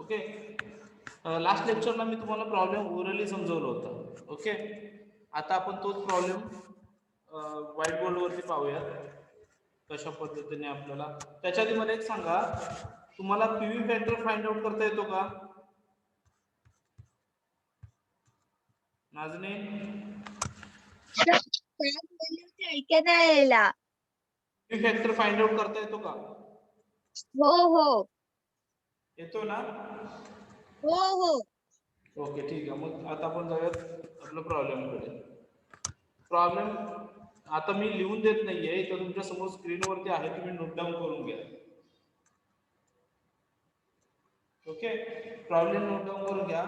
Okay. Last लेक्चरला मी तुम्हाला problem orally समजवलं होतं. ओके. आता आपण तोच प्रॉब्लेम व्हाईट बोर्डवरती पाहूयात कशा पद्धतीने आपल्याला. त्याच्या आधी मला एक सांगा, तुम्हाला पीव्ही फॅक्टर फाइंड आउट करता येतो का नाजने? पीव्ही फॅक्टर फाइंड आउट करता येतो का? हो हो येतो ना? हो हो. ओके, ठीक आहे. मग आता आपण जाऊयात आपल्या प्रॉब्लेमकडे. प्रॉब्लेम आता मी लिहून देत नाहीये, तर तुमच्या समोर स्क्रीनवरती आहे, तुम्ही नोट डाऊन करून घ्या. ओके. प्रॉब्लेम नोट डाऊन करून घ्या.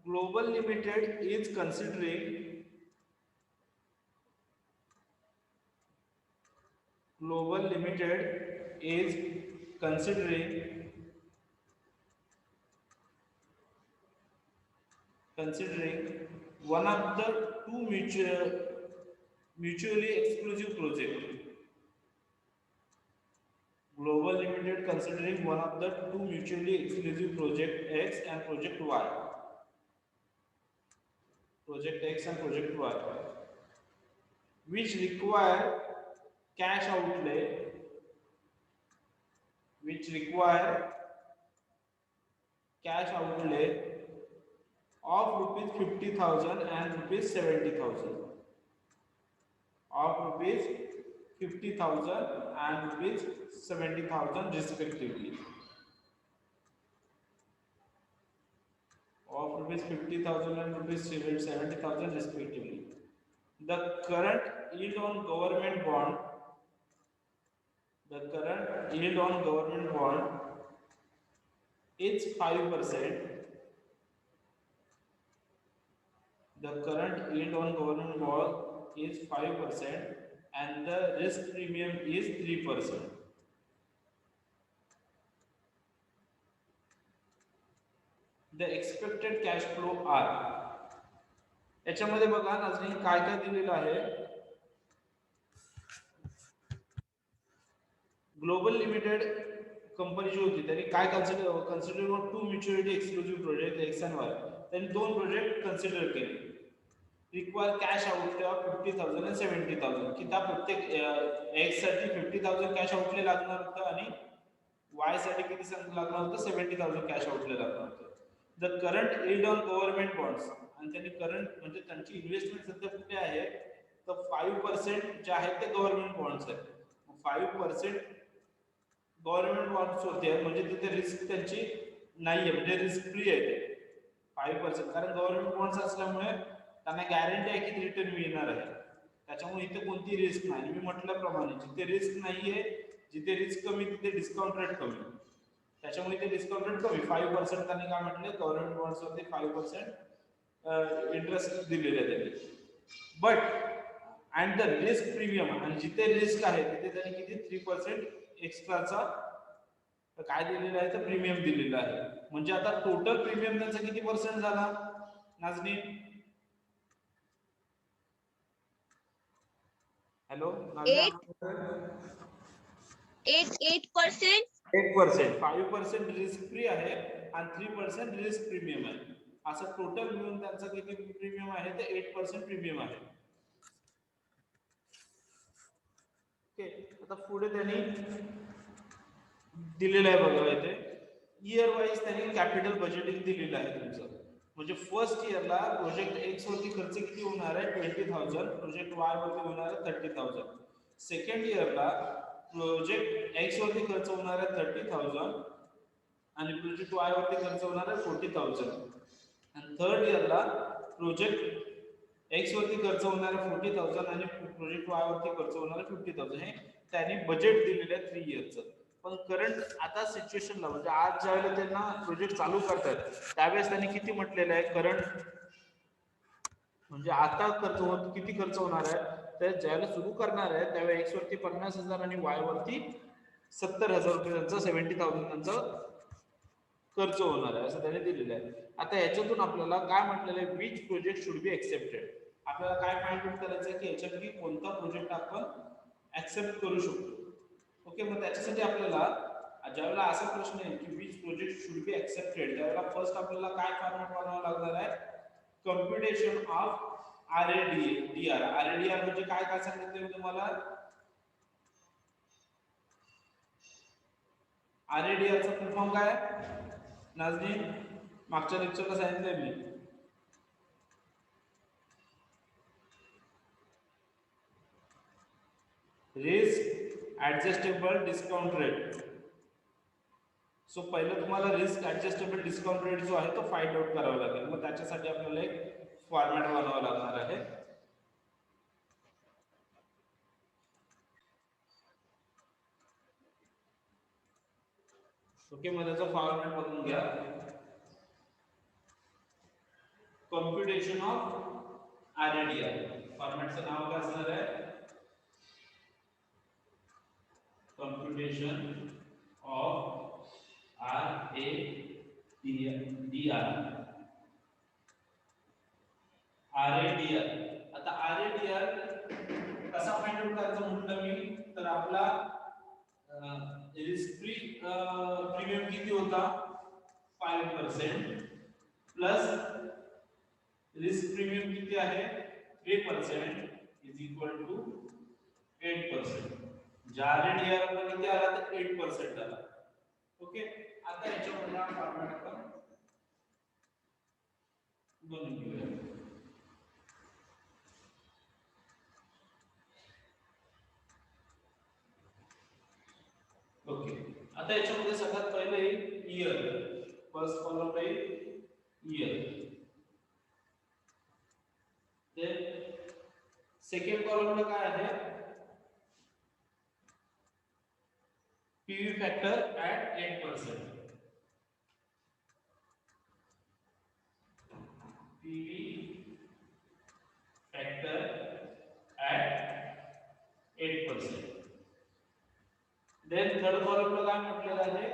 Global limited is considering Global Limited is considering one of the two mutually exclusive project. Global Limited considering one of the two mutually exclusive project X and project Y. Project X and project Y, which require cash outlay, of rupees 50,000 and rupees 70,000. Of rupees 50,000 and rupees 70,000 respectively. Of rupees 50,000 and rupees 70,000 respectively. The current yield on government bond. Is 5%. The current yield on government bond is 5% and the risk premium is 3%. The expected cash flow are. याच्यामध्ये बघा नाजनी काय काय दिलेलं आहे. Global limited company जी होती त्यांनी काय consider two mutually exclusive project X and Y. त्यांनी दोन प्रोजेक्ट कन्सिडर केले. रिक्वायर कॅश आउटले ऑफ 50,000 आणि 70,000. की त्या प्रत्येक एक्स साठी 50,000 कॅश आउटले लागणार होतं आणि वाय साठी किती लागणार होतं 70,000 कॅश आउटले लागणार होतं. The current yield on government bonds, आणि त्यांनी करंट म्हणजे त्यांची इन्व्हेस्टमेंट सध्या कुठे आहे तर 5% जे आहेत ते गव्हर्नमेंट बॉन्ड्स आहेत. 5% गव्हर्नमेंट बॉन्ड्स होते म्हणजे तिथे रिस्क त्यांची नाहीये, म्हणजे रिस्क फ्री आहे ते 5%. कारण गव्हर्नमेंट बॉन्ड्स असल्यामुळे त्यांना गॅरंटी आहे की रिटर्न मिळणार आहे. त्याच्यामुळे इथे कोणती रिस्क नाही. मी म्हटल्याप्रमाणे जिथे रिस्क नाहीये, जिथे रिस्क कमी तिथे डिस्काउंट रेट कमी. त्याच्यामुळे इथे डिस्काउंट रेट कमी 5%. त्यांनी काय म्हटले गव्हर्नमेंट बॉन्ड्स वरती 5% इंटरेस्ट दिलेले आहे त्यांनी. But and the risk premium, आणि जिथे रिस्क आहे तिथे त्यांनी किती 3% एक्स्ट्राचा काय दिलेलं आहे तर प्रीमियम दिलेलं आहे. म्हणजे आता टोटल प्रीमियम त्यांचा किती पर्सेंट झाला Nazni? Hello Nazni, 8%. 8%. 5% risk free आहे आणि 3% रिस्क प्रीमियम आहे. असं टोटल मिळून त्यांचा किती प्रीमियम आहे ते 8% प्रीमियम आहे. ओके. आता पुढे त्यांनी दिलेलं आहे बघा इथे इयर वाईज त्यांनी कॅपिटल बजेटिंग दिलेलं आहे तुमचं. म्हणजे फर्स्ट इयरला प्रोजेक्ट एक्स वरती खर्च किती होणार आहे 20,000, प्रोजेक्ट वाय वरती होणार आहे 30,000. सेकंड इयरला प्रोजेक्ट एक्स वरती खर्च होणार आहे 30,000 आणि प्रोजेक्ट वाय वरती खर्च होणार आहे 40,000. आणि थर्ड इयरला प्रोजेक्ट एक्स वरती खर्च होणार आहे 40,000 आणि प्रोजेक्ट वाय वरती खर्च होणार आहे 50,000. हे त्यांनी बजेट दिलेलं आहे 3 इयरचं. पण करंट आता सिच्युएशनला म्हणजे आज ज्यावेळेला त्यांना प्रोजेक्ट चालू करतात त्यावेळेस त्यांनी किती म्हटलेलं आहे करंट म्हणजे आता किती खर्च होणार आहे तर ज्यावेळेला सुरू करणार आहे त्यावेळेला एक्स वरती 50,000 आणि वाय वरती 70,000 रुपये त्यांचा 70,000 त्यांचा खर्च होणार आहे असं त्याने दिलेलं आहे. आता याच्यातून आपल्याला काय म्हटलेलं आहे which project should be accepted. आपल्याला काय फाइंड आउट करायचं आहे की याच्यापैकी कोणता प्रोजेक्ट आपण ऍक्सेप्ट करू शकतो. ओके. मग त्याच्यासाठी आपल्याला ज्यावेळेला असा प्रश्न आहे की which project should be accepted, त्यावेळेला फर्स्ट आपल्याला काय फॉर्मॅट बनवावं लागणार आहे, कम्प्युटेशन ऑफ RADR. RADR म्हणजे काय सांगितलं मी तुम्हाला, RADR चा फुल फॉर्म काय, नाझनीन मागच्या लेक्चरला सांगितलंय मी. Risk adjustable discount rate. So पहिलं तुम्हाला रिस्क ऍडजस्टेबल डिस्काउंट रेट जो आहे तो फाइंड आउट करावा लागेल. मग त्याच्यासाठी आपल्याला एक फॉर्मॅट बनवावा लागणार आहे. ओके, मग त्याचा फॉर्मॅट बघून घ्या. Computation of RADR. फॉर्मॅटचं नाव काय असणार आहे, कॉम्प्युटेशन ऑफ RADR. आता RADR कसा फाइंड आउट करायचा म्हटलं मी, तर आपला रिस्क फ्री प्रीमियम किती होता, 5% प्लस रिस्क प्रीमियम किती आहे 3% इज इक्वल टू 8%. ज्या RADR ला किती आला तर 8% आला. ओके, आता याच्यामध्ये फॉर्मॅट आपण बनवून घेऊया. ओके, आता याच्यामध्ये सगळ्यात पहिले इयर, फर्स्ट कॉलम आहे इयर, देन सेकंड कॉलमला काय आहे, PV factor at 8%. PV factor at 8%. Then third कॉलमला काय म्हटलेलं आहे,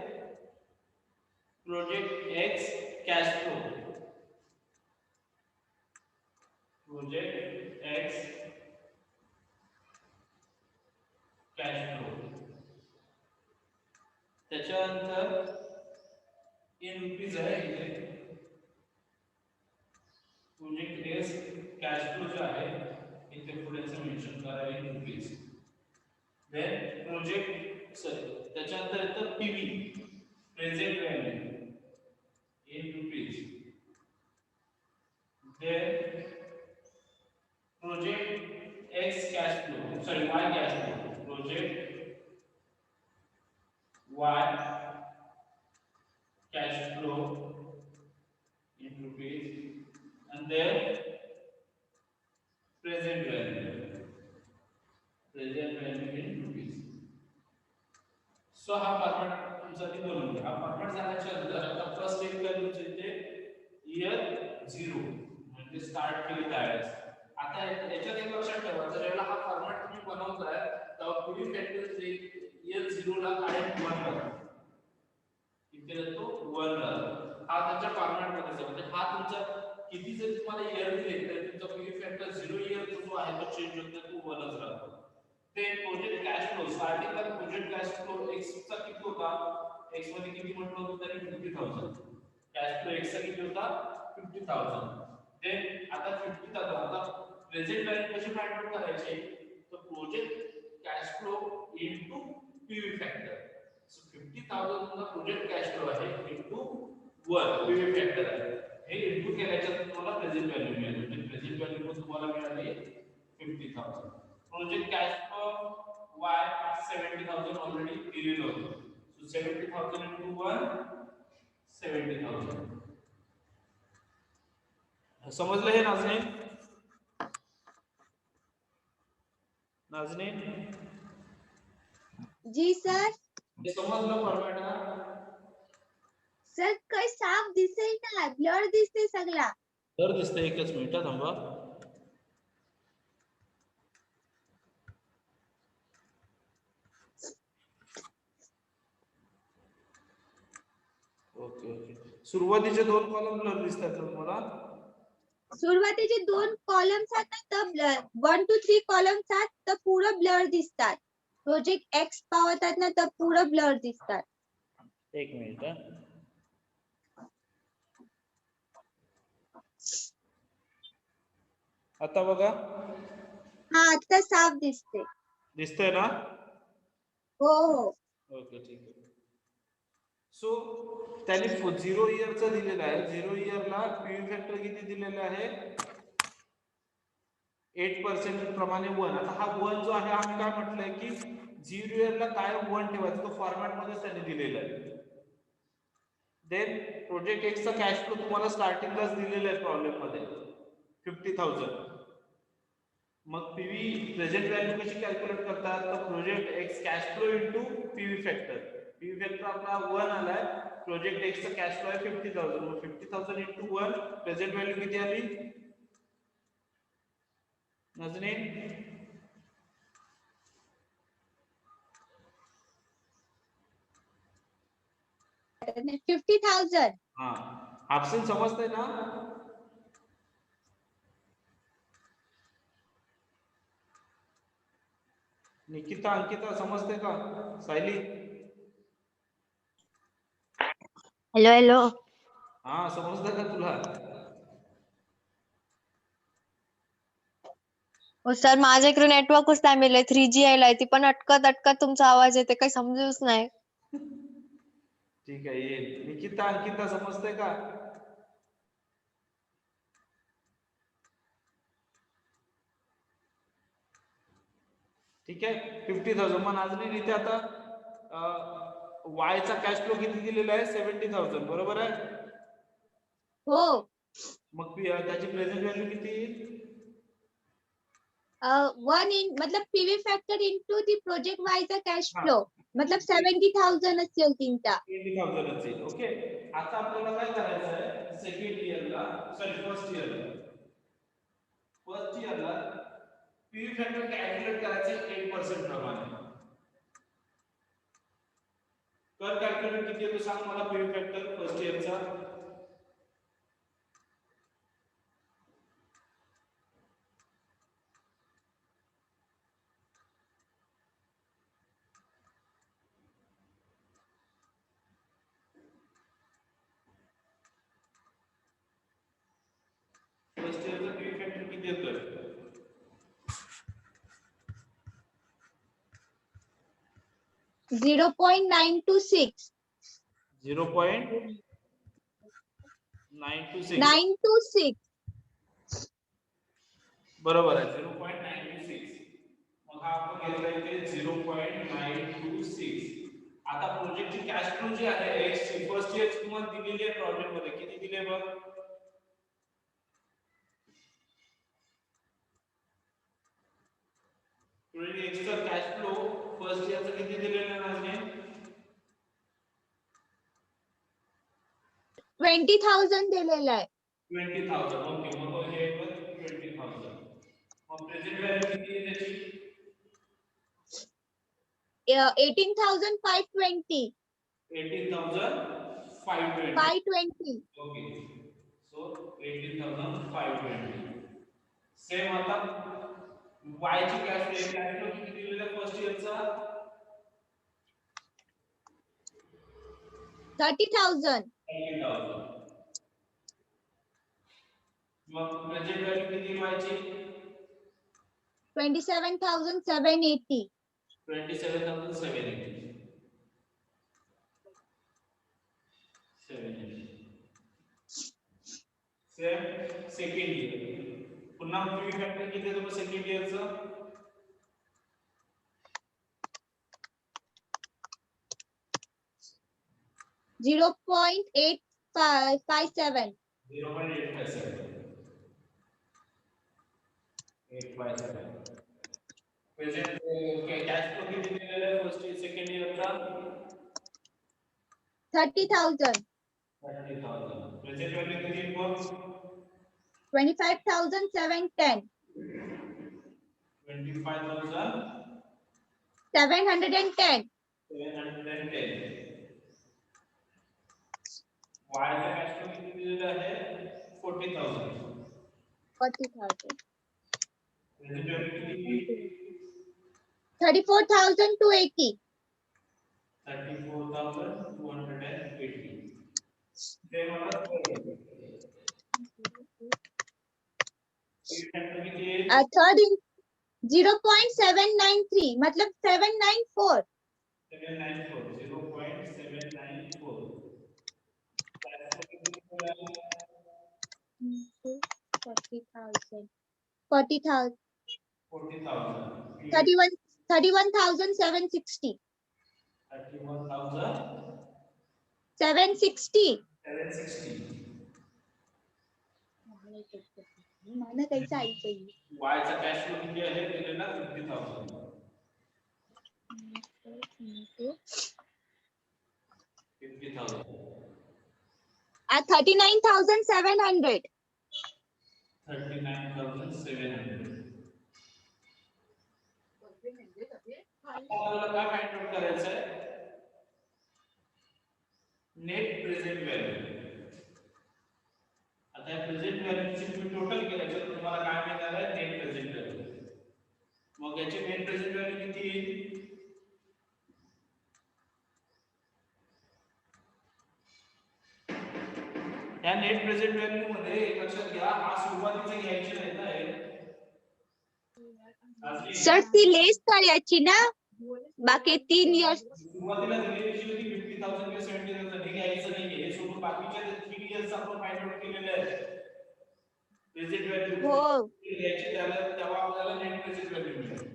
project X cash flow. Project X cash flow. त्याच्यानंतर इन रुपीज आहे इथे, प्रोजेक्ट एक्स कॅश फ्लो जो आहे इथे पुढे मेन्शन करा इन रुपीज. देन प्रोजेक्ट त्याच्यानंतर येतं PV present value in rupees. Then project X cash flow, sorry Y cash flow, project Y cash flow in rupees, and then present value in rupees. So हा format तुमचा ती बनवून घ्या. हा format झाल्याच्या नंतर आता फर्स्ट एक व्हॅल्यूचे इथे इयर 0 म्हणजे स्टार्ट केली त्यावेळेस. आता याच्यात एक लक्षात ठेवा, जर याला हा फॉर्मॅट तुम्ही बनवताय तेव्हा पुढील फॅक्टर इयर 0 ला ऍड 1 करा, इथे तो 1 राहतो. हा त्याच्या फॉर्मॅट मध्ये म्हणजे हा तुमचा किती जर तुम्हाला इयर दिले तर तुमचा PV फॅक्टर 0 इयर जो आहे तो चेंज होतो, तो 1च राहतो. ते प्रोजेक्ट कॅश फ्लो स्टार्टिंगला प्रोजेक्ट कॅश फ्लो x चा किती होता, x मध्ये किती म्हटलं होतं तरी 50,000. कॅश फ्लो x चा किती होता 50,000. देन आता 50,000, आता प्रेझेंट व्हॅल्यू कशी फाइंड आउट करायची, तर project cash flow into PV factor. So 50,000 तुमचा प्रोजेक्ट कॅश फ्लो आहे इनटू 1 PV फॅक्टर आहे. हे इनटू केल्याच्या तुम्हाला प्रेझेंट व्हॅल्यू मिळेल. म्हणजे प्रेझेंट व्हॅल्यू पण तुम्हाला मिळाली 50,000. Project cash flow Y 70,000 already दिलेलं होतं. So 70,000 into 1 70,000. समजलं हे नाझनीन? नाझनीन जी सर. हे समजलं फॉर्मॅट? सर काही साफ दिसेल ना, ब्लर दिसते सगळा. तर दिसतंय, एकच मिनिट थांबा. ओके ओके, सुरुवातीचे 2 कॉलम ब्लर दिसतात तुम्हाला. सुरुवातीचे 2 कॉलम्स आहेत ना, तर 1 to 3 कॉलम्स आहेत तर पुरं ब्लर दिसतात. प्रोजेक्ट एक्स पावतात ना तर पुरं ब्लर दिसतात. एक मिनिट हा. आता बघा हा आता साफ दिसते. दिसतंय ना. हो हो. ओके ठीक आहे. सो त्याने 0 इयरचा दिलेला आहे. 0 इयरला पीव्ही फॅक्टर किती दिलेला आहे 8% प्रमाणे 1. आता हा 1 जो आहे आम्ही काय म्हटलंय की 0 इयरला काय 1 ठेवायचा तो फॉर्मॅट मध्ये त्यांनी दिलेला आहे. देन प्रोजेक्ट एक्सचा कॅश फ्लो तुम्हाला स्टार्टिंगलाच दिलेला आहे प्रॉब्लेम मध्ये 50,000. मग पीव्ही प्रेझेंट व्हॅल्यू कशी कॅल्क्युलेट करतात तर project X cash flow into PV factor. PV factor आपला 1 आलाय. प्रोजेक्ट एक्सचा कॅश फ्लो आहे 50,000. मग 50,000 इंटू 1 प्रेझेंट व्हॅल्यू किती आली नाजनीन 50,000. हा ऑप्शन समजतंय ना. निकिता अंकिता समजते का सायली. Hello hello. हा समजतं का तुला. हो सर माझ्या इकडे नेटवर्कच नाही मिळालंय 3G यायलाय ती पण अटकत अटकत तुमचा आवाज येते काही समजूच नाही. ठीक आहे येईल. निकिता अंकिता समजतंय का. ठीक आहे 50,000. मग नाजनीन इथे आता वायचा कॅश फ्लो किती दिलेला आहे 70,000 बरोबर आहे. हो. मग त्याची प्रेझेंट व्हॅल्यू किती येईल 1 इन मतलब PV factor into the project wise cash flow मतलब 70,000 असेल तीनटा 20,000 असेल. ओके आता आपल्याला काय करायचं आहे सेकंड इयरला सॉरी फर्स्ट इयरला पीव्ही फॅक्टर कॅल्क्युलेट करायचे 8% प्रमाणे. कर कॅल्क्युलेट किती येतो सांग मला पीव्ही फॅक्टर फर्स्ट इयरचा. फर्स्ट इयरचा पीव्ही फॅक्टर किती येतोय 0.926 0.926 926 बरोबर आहे 0.926. मग हा आपण घेतला इथे 0.926. आता प्रोजेक्टची कॅश फ्लो जी आहे एक्स ची फर्स्ट इयर तुम्हाला दिलेली आहे प्रॉब्लेम मध्ये किती दिले बघ प्रोजेक्ट एक्सचा कॅश फ्लो फर्स्ट इयरचा किती दिलेला आहे नाजने 20,000 दिलेला आहे 20,000. ओके मग हे पण 20,000. मग प्रेझेंट व्हॅल्यू किती आहे त्याची 18,520 18,520. Okay so 18,520. सेम आता y ची कॅश फ्लो किती दिलेला आहे फर्स्ट इयरचा 30,000 30,000. मग प्रेझेंट व्हॅल्यू किती y ची 27,780 27,780. सेम सेकंड इयर पुन्हा पीव्ही फॅक्टर किती आहे तुम्हाला सेकंड इयरचा 0.857 857. प्रेझेंट कॅश फ्लो किती दिलेला आहे फर्स्ट सेकंड इयरचा 30,000 30,000. प्रेझेंट व्हॅल्यू किती मग 25,710 25,710. 710 वायचा कॅश फ्लो किती दिलेला आहे 40,000. 40,000 प्रेझेंट व्हॅल्यू किती 34,280 34,280. then वाला थर्ड 0.793 मतलब 794. 0.794 40,000 40,000 40,000 31,760 760 मला कैसा आई चाहिए y चा कॅश फ्लो किती आहे दिलेला 50,000 39,700 39,700 आपल्याला काय फाइंड आउट करायचं आहे नेट प्रेझेंट व्हॅल्यू आता या प्रेझेंट व्हॅल्यूची तुम्ही टोटल केलं तर तुम्हाला काय मिळणार आहे नेट प्रेझेंट व्हॅल्यू मग याची नेट प्रेझेंट व्हॅल्यू किती येईल या नेट प्रेझेंट व्हॅल्यू मध्ये लक्षात घ्या हा सुरुवातीचे घ्यायचे नाही ना सर ती लेस करायची ना बाकी 3 इयर्स सुरुवातीला दिलेली जी होती 50,000 किंवा 70,000 हे घ्यायचं नाहीये हे सोडून बाकीच्या 3 इयर्स आपण फाइंड आउट केलेले आहे प्रेझेंट व्हॅल्यू हो घ्यायची त्याला तेव्हा आपल्याला नेट प्रेझेंट व्हॅल्यू मिळेल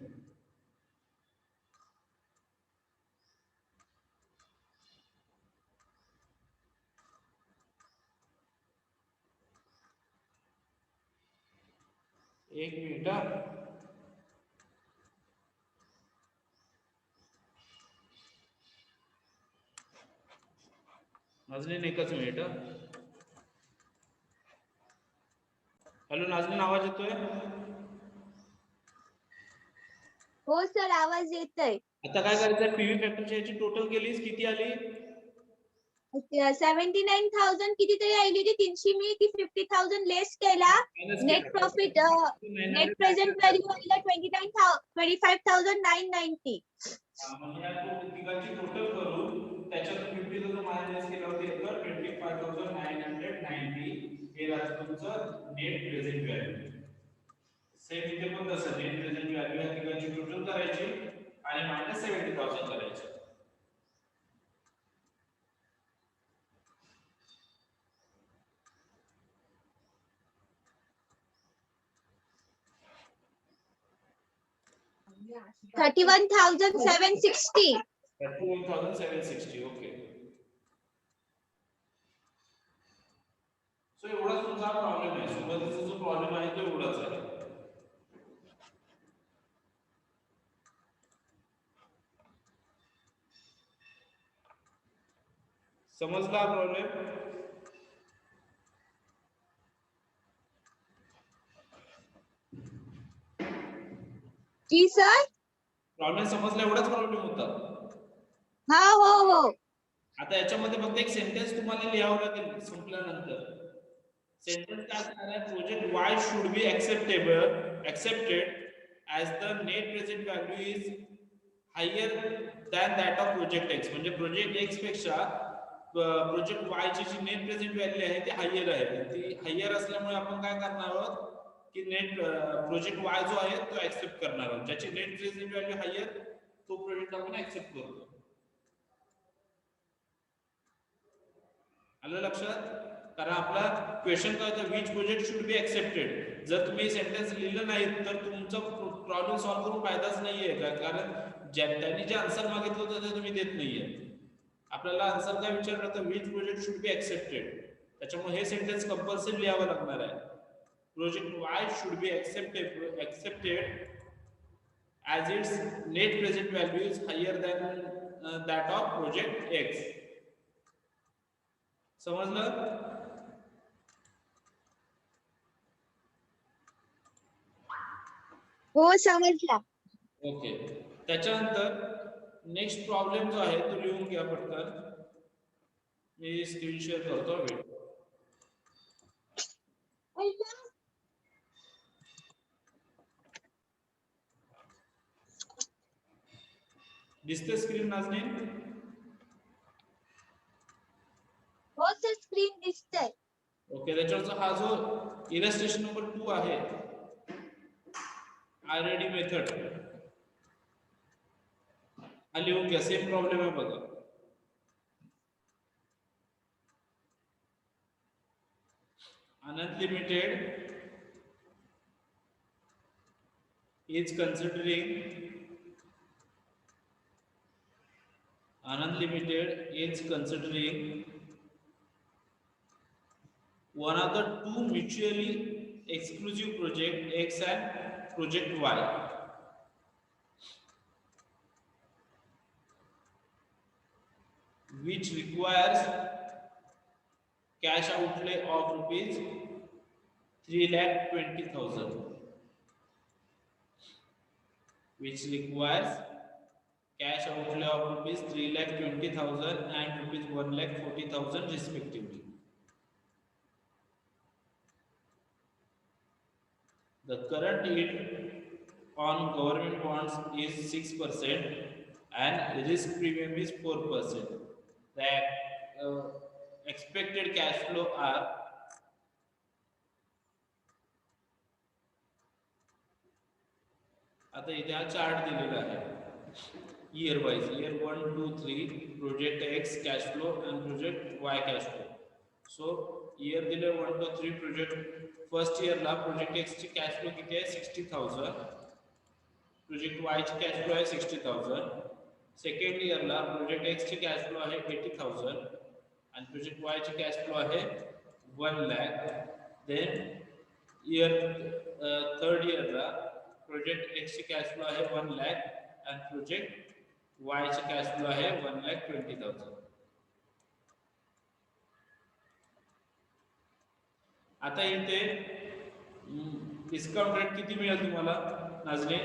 एक मिनिट नाजनीन एकच मिनिट हॅलो नाजनीन आवाज येतोय हो सर आवाज येतोय आता काय करायचं पीव्ही फॅक्टरची याची टोटल केलीस किती आली 79,000 कितीतरी आली होती 300 मी ती 50,000 लेस केला net profit net present value आला 25,990 म्हणजे या तिघांची टोटल करून त्याच्यातून 50,000 मायनस केलं होते तर 25,990 हे राहतं तुमचं नेट प्रेझेंट व्हॅल्यू सेम इथे पण तसं नेट प्रेझेंट व्हॅल्यू या तिघांची टोटल करायची आणि मायनस 70,000 करायचं $31,760 31,760 ओके सो एवढाच तुमचा प्रॉब्लेम आहे सुरुवातीचा जो प्रॉब्लेम आहे तो एवढाच आहे समजला प्रॉब्लेम जी सर प्रॉब्लेम समजला एवढाच प्रॉब्लेम होता हा हो हो आता याच्यामध्ये फक्त एक सेंटेन्स तुम्हाला लिहावं लागेल संपल्यानंतर सेंटेन्स काय असणार आहे project Y should be accepted as the net present value is higher than that of project X म्हणजे प्रोजेक्ट X पेक्षा प्रोजेक्ट Y ची जी नेट प्रेझेंट व्हॅल्यू आहे ती हायर आहे ती हायर असल्यामुळे आपण काय करणार आहोत की नेट प्रोजेक्ट Y जो आहे तो ऍक्सेप्ट करणार आहोत ज्याची नेट प्रेझेंट व्हॅल्यू हायर तो प्रोजेक्ट आपण ऍक्सेप्ट करतो आलं लक्षात कारण आपला क्वेश्चन काय होता which project should be accepted जर तुम्ही सेंटेन्स लिहिलं नाही तर तुमचा प्रॉब्लेम सॉल्व्ह करून फायदाच नाहीये कारण त्यांनी जे आन्सर मागितलं होतं ते तुम्ही देत नाहीये आपल्याला आन्सर काय विचारलं होतं which project should be accepted त्याच्यामुळे हे सेंटेन्स कंपल्सरी लिहावं लागणार आहे project Y should be accepted as its net present value is higher than that of project X समजलं हो समजला ओके त्याच्यानंतर नेक्स्ट प्रॉब्लेम जो आहे तो लिहून घ्या पटकन मी स्क्रीन शेअर करतो वेट दिसते स्क्रीन नाजनीन हो सर स्क्रीन ओके, त्याच्यावरचा हा जो इलस्ट्रेशन नंबर 2 आहे आयरेडी मेथड, हा लिहून घ्या. सेम प्रॉब्लेम आहे बघा. Anand Limited is considering one of the two mutually exclusive project X and project Y, which requires cash outlay of rupees 3,20,000, which requires cash outlay of rupees 3,20,000 and rupees 1,40,000 respectively. The current yield on government bonds is 6% and risk premium is 4%. The expected cash flow are आता इथे हा chart दिलेला आहे year wise, year 1 2 3 project X cash flow and project Y cash flow. So year दिले 1 2 3 project first year ला project X ची cash flow किती आहे 60,000, project Y ची cash flow आहे 60,000. सेकंड इयर ला project X ची cash flow आहे 80,000 and project Y ची cash flow आहे 1 lakh. then year third year ला project X ची cash flow आहे 1 lakh and project Y ची cash flow आहे 1,20,000. आता इथे डिस्काउंट रेट किती मिळेल तुम्हाला नाझलीन?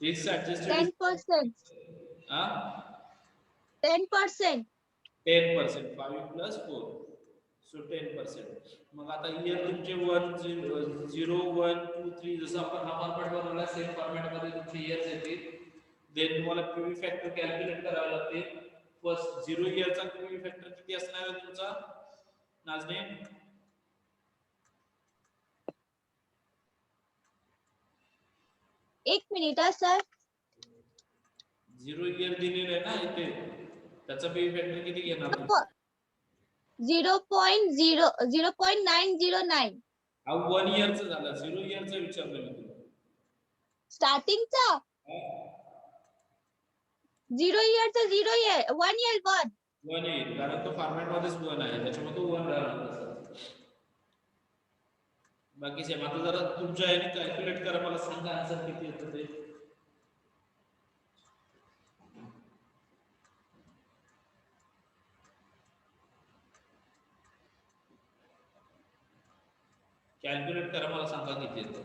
Risk adjusted 10%. हा 10%. 10%, 5 plus 4, so 10%. मग आता इयर तुमचे 1 0 1 2 3 जसं आपण हा फॉर्मॅट बनवला सेम फॉर्मॅट मध्ये तुमचे इयर्स येतील. देन तुम्हाला पीव्ही फॅक्टर कॅल्क्युलेट करावा लागतील. फर्स्ट 0 इयरचा पीव्ही फॅक्टर किती असणार आहे तुमचा नाझलीन? एक मिनिट हा सर. 0 इयर दिलेलं आहे ना इथे, त्याचा पीव्ही फॅक्टर किती घेणार तुम्ही? 0.909. हा 1 इयरचा झाला, 0 इयरचा विचारलं मी तुला. स्टार्टिंगचा 0 इयरचा 0 इयर 1 इयर 1 येईल कारण तो फॉर्मॅट मध्येच 1 आहे, त्याच्यामुळे तो 1 राहणार तसं. बाकी सेम. आता जरा तुमच्या ह्याने कॅल्क्युलेट करा, मला सांगा आन्सर किती येतं ते. कॅल्क्युलेट करा, मला सांगा किती येतं.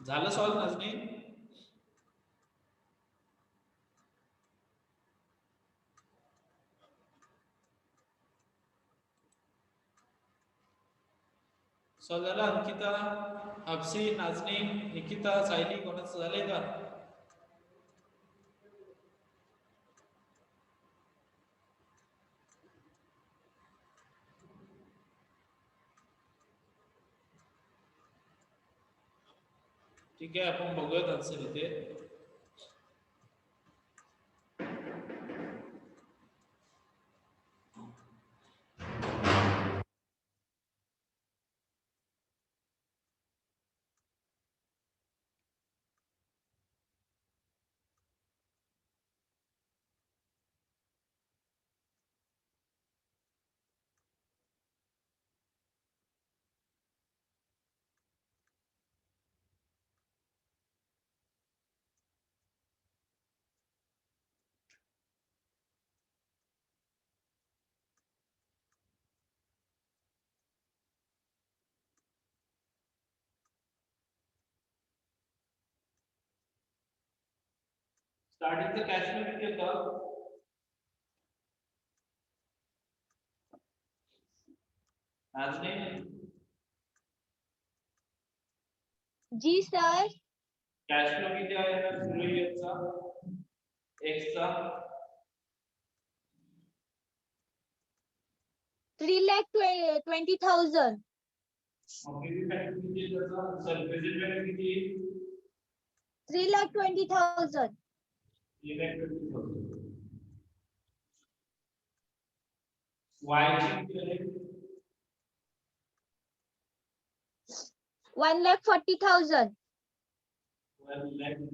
झालं सॉल्व नाचणी? सॉल्व झालं? अंकिता, हफसी, नाचणी, निकिता, सायली कोणाचं झालंय का? ठीक आहे, आपण बघूयात आन्सर इथे. स्टार्टिंगचं कॅश फ्लो किती होतं? नाचणी, जी सर. कॅश फ्लो किती आहे ना 0 इयरचा एक्स चा? 3,20,000. मग पीवी फॅक्टर किती आहे त्याचा? सर प्रेझेंट व्हॅल्यू किती आहे? 3,20,000. पीवी फॅक्टर किती होतं? वाय ची किती आहे? 1,40,000. 1,40,000. Present value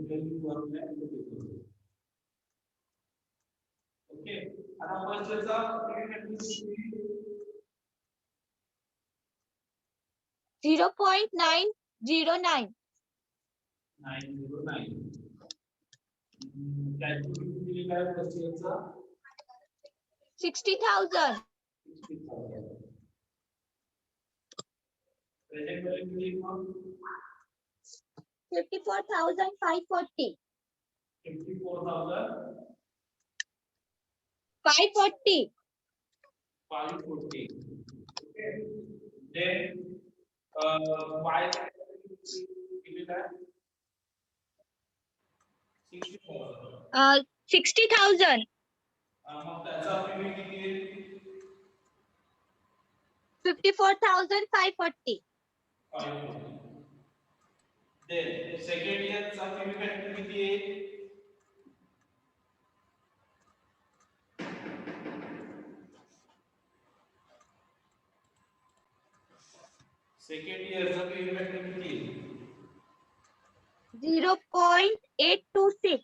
1,40,000. ओके, आता फर्स्टचा पीवी फॅक्टर किती? 0.909. 909. कॅश फ्लो किती दिलेला आहे फर्स्ट इयरचा? 60,000. 60,000. प्रेझेंट व्हॅल्यू किती मग? 54,540. 54,000. 540. 540. Okay. Then y किती आहे? 60,000. 60,000. मग त्याचा पीवी किती आहे? 54,540. 540. Then सेकंड इयरचा पीवी फॅक्टर किती आहे? सेकंड इयरचा पीवी फॅक्टर किती आहे? 0.826.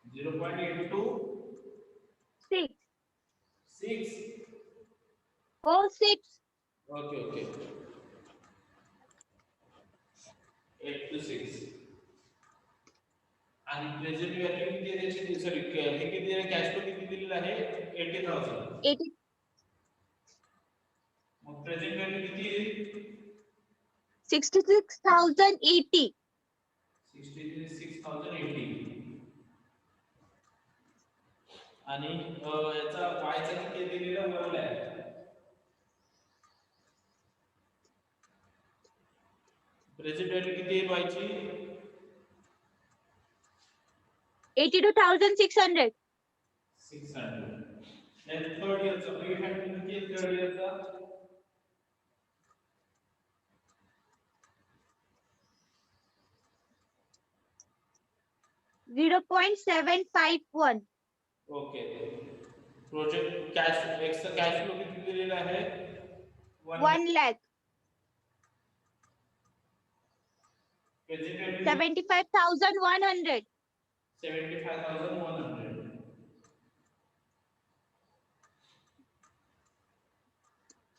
0.826. 6. Oh, 6. Okay. 8 to 6. आणि प्रेझेंट व्हॅल्यू किती आहे त्याची? सॉरी, हे किती आहे? कॅश फ्लो किती दिलेला आहे? 80,000. 80. मग प्रेझेंट व्हॅल्यू किती आहे? 66,080. 66,080. आणि याचा वायचा किती दिलेला? 1 लाख. प्रेझेंट व्हॅल्यू किती आहे वायची? 82,600. 600. Then थर्ड इयरचा पीवी फॅक्टर किती आहे? थर्ड इयरचा 0.751. ओके. प्रोजेक्ट कॅश फ्लो किती दिलेला आहे? 1 lakh. Present value 75,100. 75,100.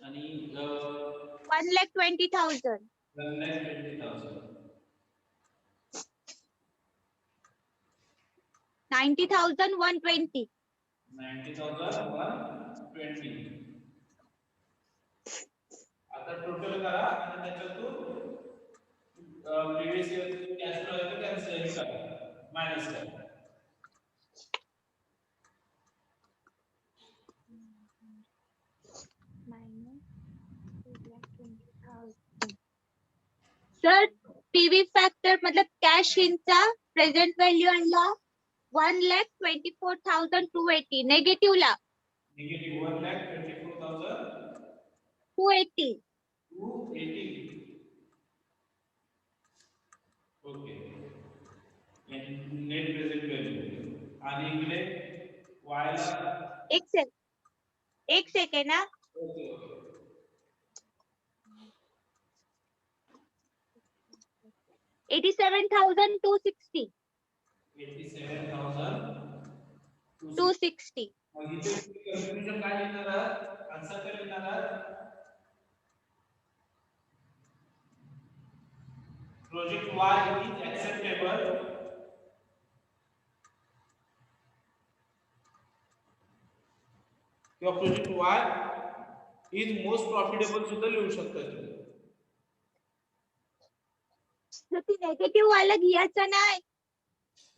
आणि 1,20,000. 1,20,000. 90,120. 90,120. आता टोटल करा आणि त्याच्यातून प्रीवियस ईयर कॅश फ्लो आहे तो कॅन्सल करा मायनस करा. सर पीवी फॅक्टर मतलब कॅश इनचा प्रेझेंट व्हॅल्यू आणला 1,24,280 नेगेटिव्ह ला negative 1,24,280 okay. Net present value आणि इकडे y ला एक सेकंड ना ओके 87,260 87,260. मग इथे कन्क्लुजन काय लिहिणार आहात, आन्सर काय लिहिणार आहात? प्रोजेक्ट Y is acceptable किंवा project Y is most profitable सुद्धा लिहू शकता तुम्ही. ती नेगेटिव्ह वाला घ्यायचा नाही.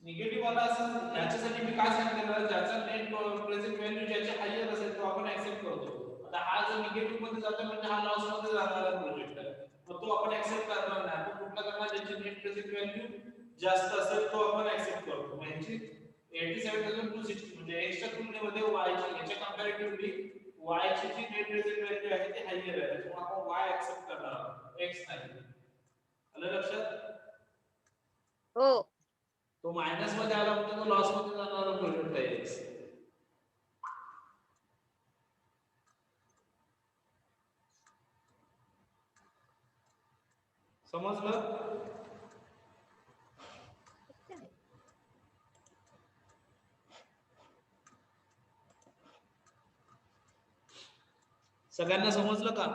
निगेटिव्ह वाला असं याच्यासाठी मी काय सांगितलं, ज्याचा नेट प्रेझेंट व्हॅल्यू ज्याचे हायर असेल तो आपण ऍक्सेप्ट करतो. आता हा जर निगेटिव्ह मध्ये जातो म्हणजे हा लॉस मध्ये जाणारा प्रोजेक्ट आहे, मग तो आपण ऍक्सेप्ट करणार नाही. आपण कुठला करणार ज्याची नेट प्रेझेंट व्हॅल्यू जास्त असेल तो आपण ऍक्सेप्ट करतो. म्हणजे 87,260 म्हणजे एक्सच्या तुलनेमध्ये y ची याच्या कंपॅरेटिव्हली y ची जी नेट प्रेझेंट व्हॅल्यू आहे ती हायर आहे, त्यामुळे आपण y ऍक्सेप्ट करणार आहोत, x नाही. आलं लक्षात? हो. तो मायनस मध्ये आला म्हणजे तो लॉस मध्ये जाणारा प्रोजेक्ट आहे x. समजलं? सगळ्यांना समजलं का?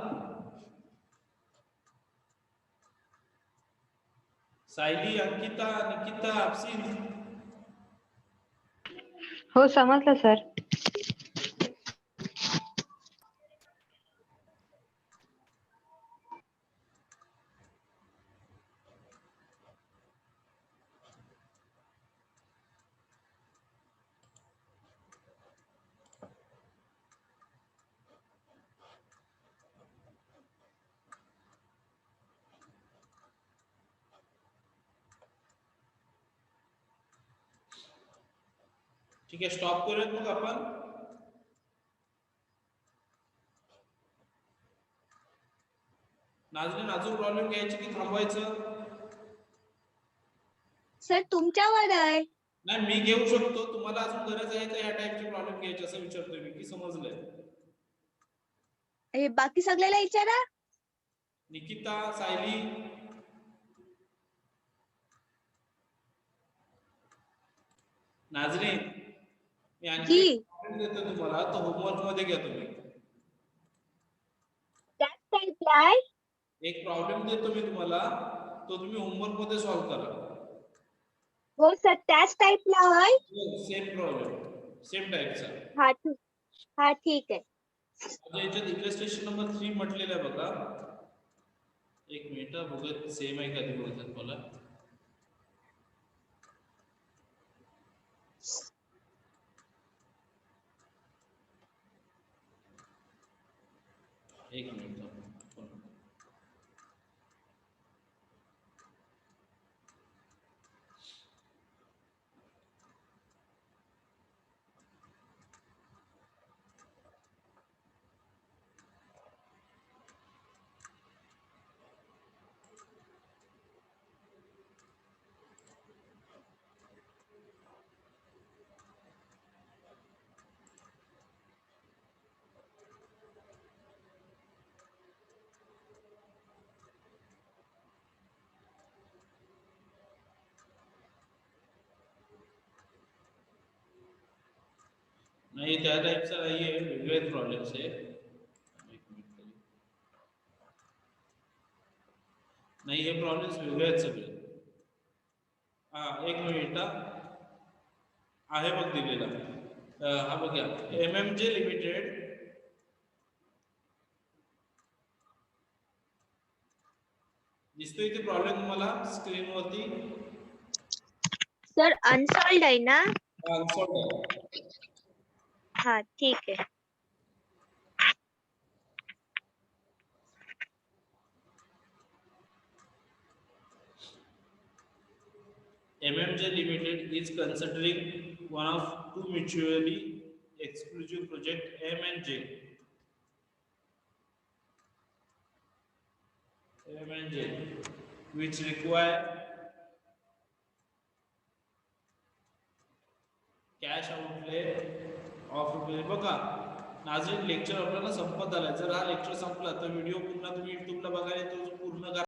सायली, अंकिता, निकिता, अफसीन. हो समजलं सर. ठीक आहे, स्टॉप करूयात मग आपण. नाजरीन अजून प्रॉब्लेम घ्यायची की थांबवायचं? सर तुमच्यावर आहे. नाही मी घेऊ शकतो, तुम्हाला अजून गरज आहे का ह्या टाइपचे प्रॉब्लेम घ्यायचे असं विचारतोय मी, की समजलंय? हे बाकी सगळ्याला विचारा. निकिता, सायली, नाजरीन, मी आणखी जी प्रॉब्लेम देतो तुम्हाला, तो होमवर्क मध्ये घ्या तुम्ही. त्याच टाइपला आहे. एक प्रॉब्लेम देतो मी तुम्हाला, तो तुम्ही होमवर्क मध्ये सॉल्व्ह करा. हो सर त्याच टाइपला आहे. सेम प्रॉब्लेम, सेम टाइपचा. हा ठीक आहे. म्हणजे याच्यात इलस्ट्रेशन नंबर 3 म्हटलेलं आहे बघा. एक मिनिट बघत सेम आहे का ते बघतात मला. एक मिनिट. नाही त्या टाईपचा नाहीये, वेगळे प्रॉब्लेम्स आहे. नाही हे प्रॉब्लेम्स वेगळे आहेत सगळे. हा एक मिनिट आहे बघ दिलेला. हा बघा, MMJ लिमिटेड दिस दिसतोय इथे प्रॉब्लेम तुम्हाला स्क्रीनवरती? सर अनसॉल्ड आहे ना? Unsolved. हा ठीक आहे. MMJ Limited is considering one of two mutually exclusive project M and J. M and J, which require cash outlay of रुपये बघा. नाझरीन लेक्चर आपल्याला संपत आलाय. जर हा लेक्चर संपला तर व्हिडिओ पुन्हा तुम्ही युट्यूबला बघायला तो पूर्ण करा.